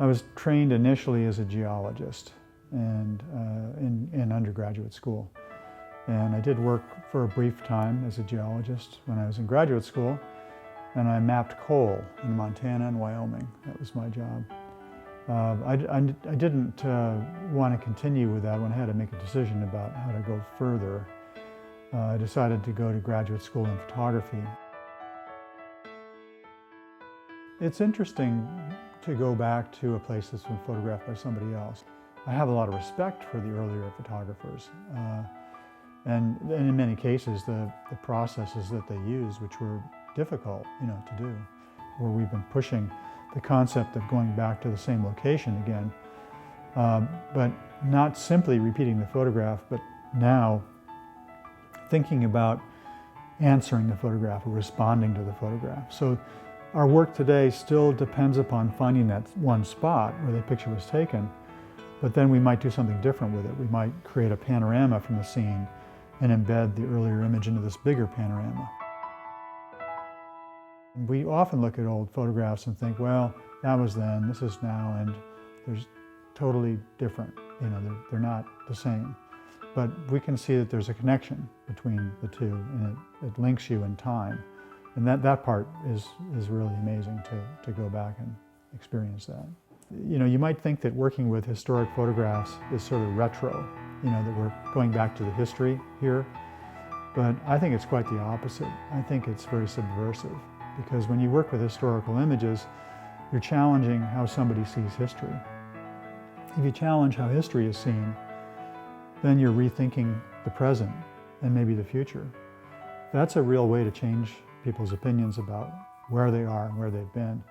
I was trained initially as a geologist and in undergraduate school. And I did work for a brief time as a geologist when I was in graduate school, and I mapped coal in Montana and Wyoming. That was my job. I didn't want to continue with that when I had to make a decision about how to go further. I decided to go to graduate school in photography. It's interesting to go back to a place that's been photographed by somebody else. I have a lot of respect for the earlier photographers. And in many cases, the processes that they used, which were difficult, to do, where we've been pushing the concept of going back to the same location again, but not simply repeating the photograph, but now thinking about answering the photograph or responding to the photograph. So our work today still depends upon finding that one spot where the picture was taken, but then we might do something different with it. We might create a panorama from the scene and embed the earlier image into this bigger panorama. We often look at old photographs and think, well, that was then, this is now, and there's totally different. They're not the same. But we can see that there's a connection between the two, and it links you in time. And that part is really amazing to go back and experience that. You might think that working with historic photographs is sort of retro, that we're going back to the history here. But I think it's quite the opposite. I think it's very subversive, because when you work with historical images, you're challenging how somebody sees history. If you challenge how history is seen, then you're rethinking the present and maybe the future. That's a real way to change people's opinions about where they are and where they've been.